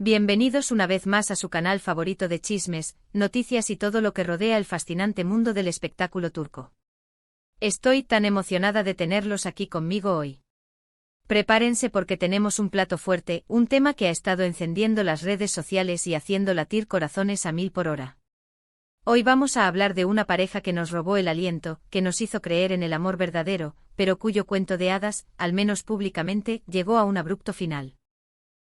Bienvenidos una vez más a su canal favorito de chismes, noticias y todo lo que rodea el fascinante mundo del espectáculo turco. Estoy tan emocionada de tenerlos aquí conmigo hoy. Prepárense porque tenemos un plato fuerte, un tema que ha estado encendiendo las redes sociales y haciendo latir corazones a 1000 por hora. Hoy vamos a hablar de una pareja que nos robó el aliento, que nos hizo creer en el amor verdadero, pero cuyo cuento de hadas, al menos públicamente, llegó a un abrupto final.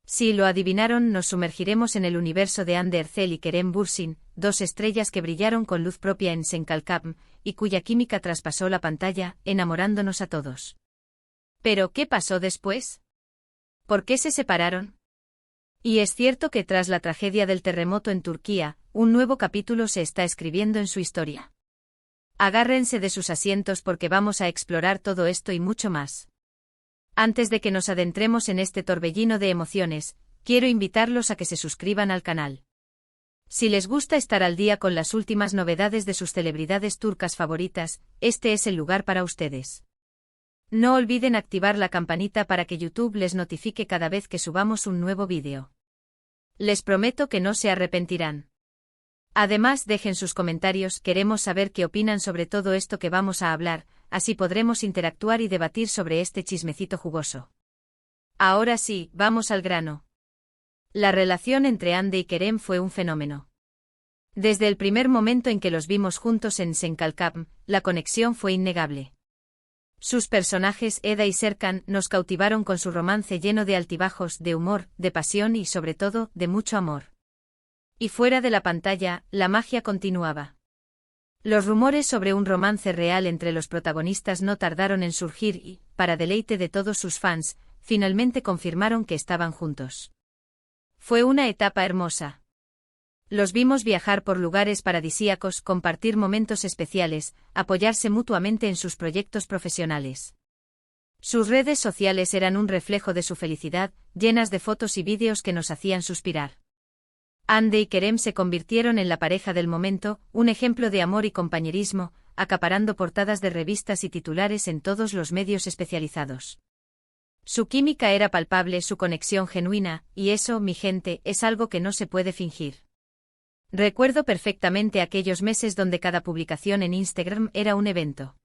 Si lo adivinaron, nos sumergiremos en el universo de Hande Erçel y Kerem Bürsin, dos estrellas que brillaron con luz propia en Senkalkam, y cuya química traspasó la pantalla, enamorándonos a todos. ¿Pero qué pasó después? ¿Por qué se separaron? Y es cierto que tras la tragedia del terremoto en Turquía, un nuevo capítulo se está escribiendo en su historia. Agárrense de sus asientos porque vamos a explorar todo esto y mucho más. Antes de que nos adentremos en este torbellino de emociones, quiero invitarlos a que se suscriban al canal. Si les gusta estar al día con las últimas novedades de sus celebridades turcas favoritas, este es el lugar para ustedes. No olviden activar la campanita para que YouTube les notifique cada vez que subamos un nuevo vídeo. Les prometo que no se arrepentirán. Además, dejen sus comentarios, queremos saber qué opinan sobre todo esto que vamos a hablar, así podremos interactuar y debatir sobre este chismecito jugoso. Ahora sí, vamos al grano. La relación entre Hande y Kerem fue un fenómeno. Desde el primer momento en que los vimos juntos en Senkalkam, la conexión fue innegable. Sus personajes, Eda y Serkan, nos cautivaron con su romance lleno de altibajos, de humor, de pasión y, sobre todo, de mucho amor. Y fuera de la pantalla, la magia continuaba. Los rumores sobre un romance real entre los protagonistas no tardaron en surgir y, para deleite de todos sus fans, finalmente confirmaron que estaban juntos. Fue una etapa hermosa. Los vimos viajar por lugares paradisíacos, compartir momentos especiales, apoyarse mutuamente en sus proyectos profesionales. Sus redes sociales eran un reflejo de su felicidad, llenas de fotos y vídeos que nos hacían suspirar. Hande y Kerem se convirtieron en la pareja del momento, un ejemplo de amor y compañerismo, acaparando portadas de revistas y titulares en todos los medios especializados. Su química era palpable, su conexión genuina, y eso, mi gente, es algo que no se puede fingir. Recuerdo perfectamente aquellos meses donde cada publicación en Instagram era un evento.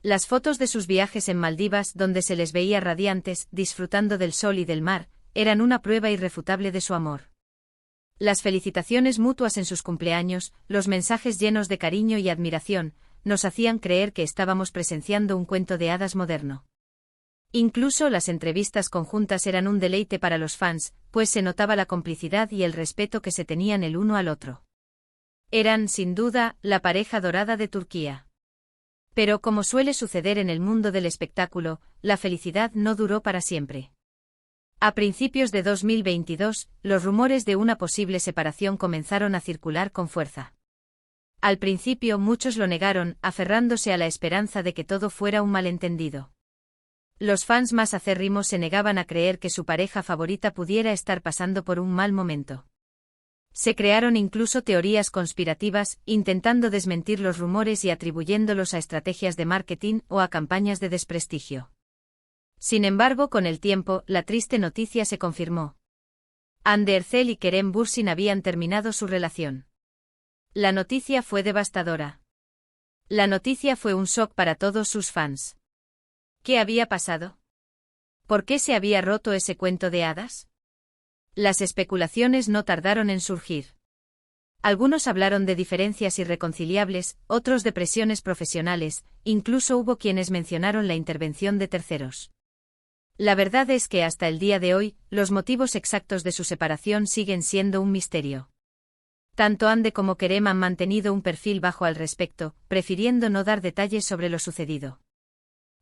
Las fotos de sus viajes en Maldivas, donde se les veía radiantes, disfrutando del sol y del mar, eran una prueba irrefutable de su amor. Las felicitaciones mutuas en sus cumpleaños, los mensajes llenos de cariño y admiración, nos hacían creer que estábamos presenciando un cuento de hadas moderno. Incluso las entrevistas conjuntas eran un deleite para los fans, pues se notaba la complicidad y el respeto que se tenían el uno al otro. Eran, sin duda, la pareja dorada de Turquía. Pero como suele suceder en el mundo del espectáculo, la felicidad no duró para siempre. A principios de 2022, los rumores de una posible separación comenzaron a circular con fuerza. Al principio muchos lo negaron, aferrándose a la esperanza de que todo fuera un malentendido. Los fans más acérrimos se negaban a creer que su pareja favorita pudiera estar pasando por un mal momento. Se crearon incluso teorías conspirativas, intentando desmentir los rumores y atribuyéndolos a estrategias de marketing o a campañas de desprestigio. Sin embargo, con el tiempo, la triste noticia se confirmó. Hande Erçel y Kerem Bürsin habían terminado su relación. La noticia fue devastadora. La noticia fue un shock para todos sus fans. ¿Qué había pasado? ¿Por qué se había roto ese cuento de hadas? Las especulaciones no tardaron en surgir. Algunos hablaron de diferencias irreconciliables, otros de presiones profesionales, incluso hubo quienes mencionaron la intervención de terceros. La verdad es que hasta el día de hoy, los motivos exactos de su separación siguen siendo un misterio. Tanto Hande como Kerem han mantenido un perfil bajo al respecto, prefiriendo no dar detalles sobre lo sucedido.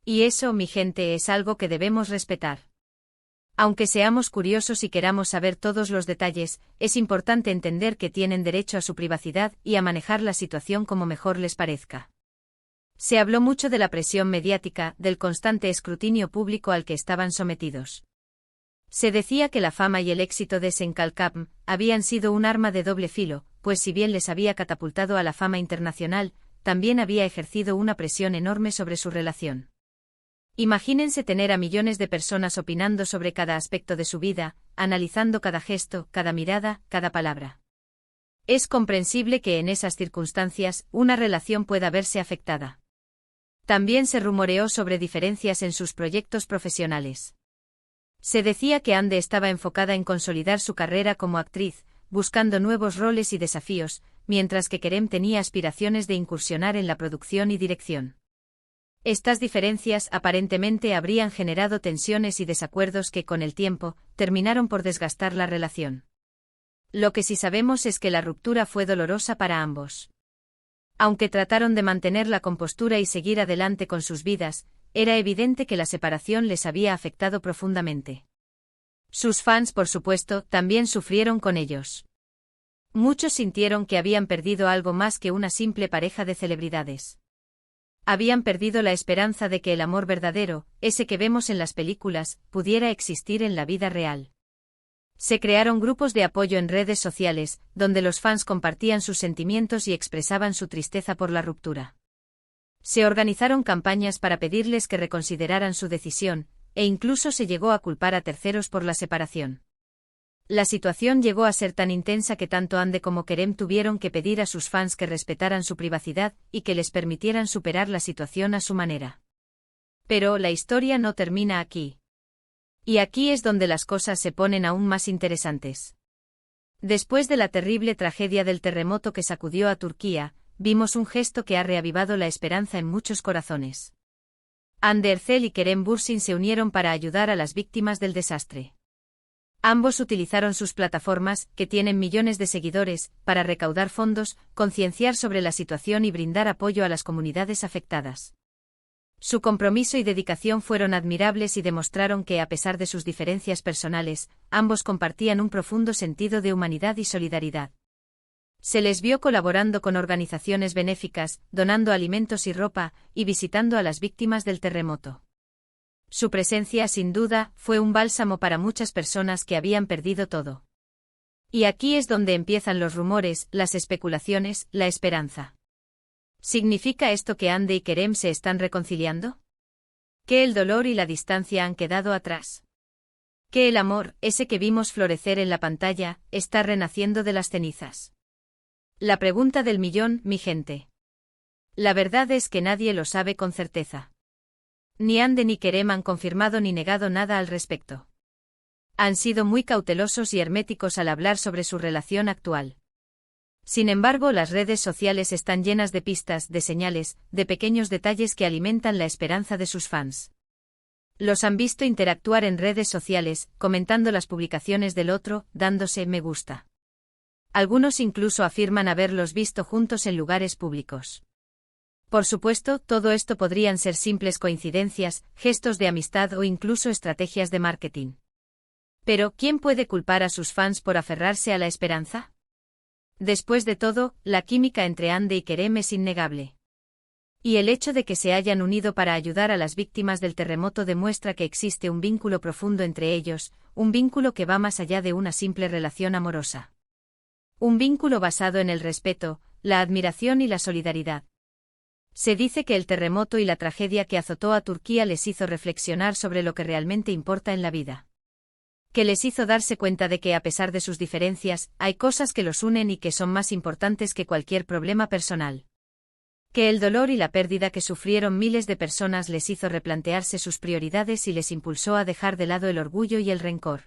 Y eso, mi gente, es algo que debemos respetar. Aunque seamos curiosos y queramos saber todos los detalles, es importante entender que tienen derecho a su privacidad y a manejar la situación como mejor les parezca. Se habló mucho de la presión mediática, del constante escrutinio público al que estaban sometidos. Se decía que la fama y el éxito de Senkalkam habían sido un arma de doble filo, pues si bien les había catapultado a la fama internacional, también había ejercido una presión enorme sobre su relación. Imagínense tener a millones de personas opinando sobre cada aspecto de su vida, analizando cada gesto, cada mirada, cada palabra. Es comprensible que en esas circunstancias una relación pueda verse afectada. También se rumoreó sobre diferencias en sus proyectos profesionales. Se decía que Ande estaba enfocada en consolidar su carrera como actriz, buscando nuevos roles y desafíos, mientras que Kerem tenía aspiraciones de incursionar en la producción y dirección. Estas diferencias aparentemente habrían generado tensiones y desacuerdos que, con el tiempo, terminaron por desgastar la relación. Lo que sí sabemos es que la ruptura fue dolorosa para ambos. Aunque trataron de mantener la compostura y seguir adelante con sus vidas, era evidente que la separación les había afectado profundamente. Sus fans, por supuesto, también sufrieron con ellos. Muchos sintieron que habían perdido algo más que una simple pareja de celebridades. Habían perdido la esperanza de que el amor verdadero, ese que vemos en las películas, pudiera existir en la vida real. Se crearon grupos de apoyo en redes sociales, donde los fans compartían sus sentimientos y expresaban su tristeza por la ruptura. Se organizaron campañas para pedirles que reconsideraran su decisión, e incluso se llegó a culpar a terceros por la separación. La situación llegó a ser tan intensa que tanto Ande como Kerem tuvieron que pedir a sus fans que respetaran su privacidad y que les permitieran superar la situación a su manera. Pero la historia no termina aquí. Y aquí es donde las cosas se ponen aún más interesantes. Después de la terrible tragedia del terremoto que sacudió a Turquía, vimos un gesto que ha reavivado la esperanza en muchos corazones. Hande Erçel y Kerem Bürsin se unieron para ayudar a las víctimas del desastre. Ambos utilizaron sus plataformas, que tienen millones de seguidores, para recaudar fondos, concienciar sobre la situación y brindar apoyo a las comunidades afectadas. Su compromiso y dedicación fueron admirables y demostraron que, a pesar de sus diferencias personales, ambos compartían un profundo sentido de humanidad y solidaridad. Se les vio colaborando con organizaciones benéficas, donando alimentos y ropa, y visitando a las víctimas del terremoto. Su presencia, sin duda, fue un bálsamo para muchas personas que habían perdido todo. Y aquí es donde empiezan los rumores, las especulaciones, la esperanza. ¿Significa esto que Hande y Kerem se están reconciliando? ¿Que el dolor y la distancia han quedado atrás? ¿Que el amor, ese que vimos florecer en la pantalla, está renaciendo de las cenizas? La pregunta del millón, mi gente. La verdad es que nadie lo sabe con certeza. Ni Hande ni Kerem han confirmado ni negado nada al respecto. Han sido muy cautelosos y herméticos al hablar sobre su relación actual. Sin embargo, las redes sociales están llenas de pistas, de señales, de pequeños detalles que alimentan la esperanza de sus fans. Los han visto interactuar en redes sociales, comentando las publicaciones del otro, dándose me gusta. Algunos incluso afirman haberlos visto juntos en lugares públicos. Por supuesto, todo esto podrían ser simples coincidencias, gestos de amistad o incluso estrategias de marketing. Pero, ¿quién puede culpar a sus fans por aferrarse a la esperanza? Después de todo, la química entre Hande y Kerem es innegable. Y el hecho de que se hayan unido para ayudar a las víctimas del terremoto demuestra que existe un vínculo profundo entre ellos, un vínculo que va más allá de una simple relación amorosa. Un vínculo basado en el respeto, la admiración y la solidaridad. Se dice que el terremoto y la tragedia que azotó a Turquía les hizo reflexionar sobre lo que realmente importa en la vida. Que les hizo darse cuenta de que, a pesar de sus diferencias, hay cosas que los unen y que son más importantes que cualquier problema personal. Que el dolor y la pérdida que sufrieron miles de personas les hizo replantearse sus prioridades y les impulsó a dejar de lado el orgullo y el rencor.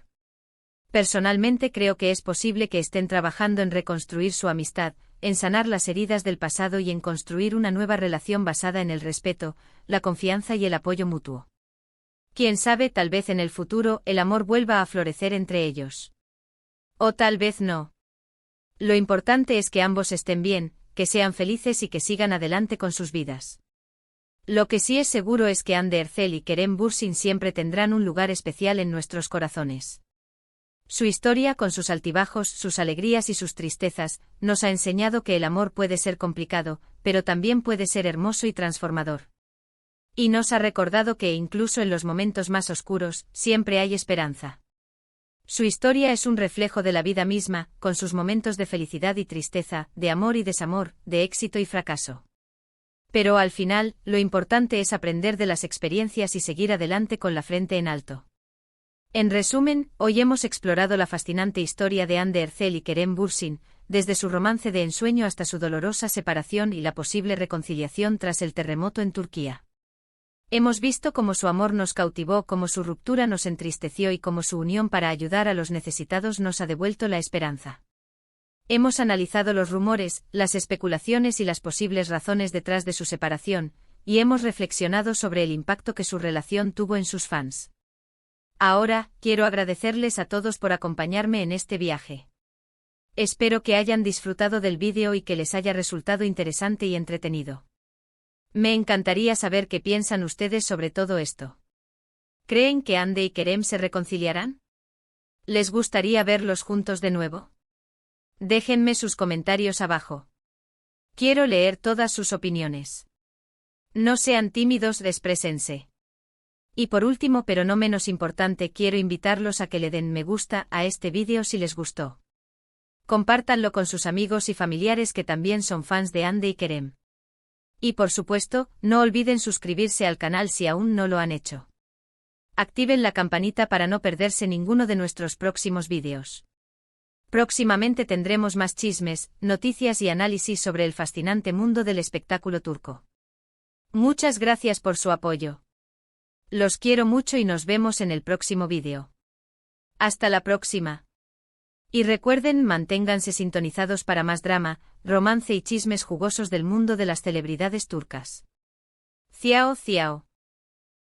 Personalmente creo que es posible que estén trabajando en reconstruir su amistad, en sanar las heridas del pasado y en construir una nueva relación basada en el respeto, la confianza y el apoyo mutuo. Quién sabe, tal vez en el futuro el amor vuelva a florecer entre ellos. O tal vez no. Lo importante es que ambos estén bien, que sean felices y que sigan adelante con sus vidas. Lo que sí es seguro es que Hande Erçel y Kerem Bürsin siempre tendrán un lugar especial en nuestros corazones. Su historia, con sus altibajos, sus alegrías y sus tristezas, nos ha enseñado que el amor puede ser complicado, pero también puede ser hermoso y transformador. Y nos ha recordado que, incluso en los momentos más oscuros, siempre hay esperanza. Su historia es un reflejo de la vida misma, con sus momentos de felicidad y tristeza, de amor y desamor, de éxito y fracaso. Pero al final, lo importante es aprender de las experiencias y seguir adelante con la frente en alto. En resumen, hoy hemos explorado la fascinante historia de Hande Erçel y Kerem Bürsin, desde su romance de ensueño hasta su dolorosa separación y la posible reconciliación tras el terremoto en Turquía. Hemos visto cómo su amor nos cautivó, cómo su ruptura nos entristeció y cómo su unión para ayudar a los necesitados nos ha devuelto la esperanza. Hemos analizado los rumores, las especulaciones y las posibles razones detrás de su separación, y hemos reflexionado sobre el impacto que su relación tuvo en sus fans. Ahora, quiero agradecerles a todos por acompañarme en este viaje. Espero que hayan disfrutado del vídeo y que les haya resultado interesante y entretenido. Me encantaría saber qué piensan ustedes sobre todo esto. ¿Creen que Hande y Kerem se reconciliarán? ¿Les gustaría verlos juntos de nuevo? Déjenme sus comentarios abajo. Quiero leer todas sus opiniones. No sean tímidos, exprésense. Y por último, pero no menos importante, quiero invitarlos a que le den me gusta a este vídeo si les gustó. Compártanlo con sus amigos y familiares que también son fans de Hande y Kerem. Y por supuesto, no olviden suscribirse al canal si aún no lo han hecho. Activen la campanita para no perderse ninguno de nuestros próximos vídeos. Próximamente tendremos más chismes, noticias y análisis sobre el fascinante mundo del espectáculo turco. Muchas gracias por su apoyo. Los quiero mucho y nos vemos en el próximo vídeo. Hasta la próxima. Y recuerden, manténganse sintonizados para más drama, romance y chismes jugosos del mundo de las celebridades turcas. Ciao, ciao.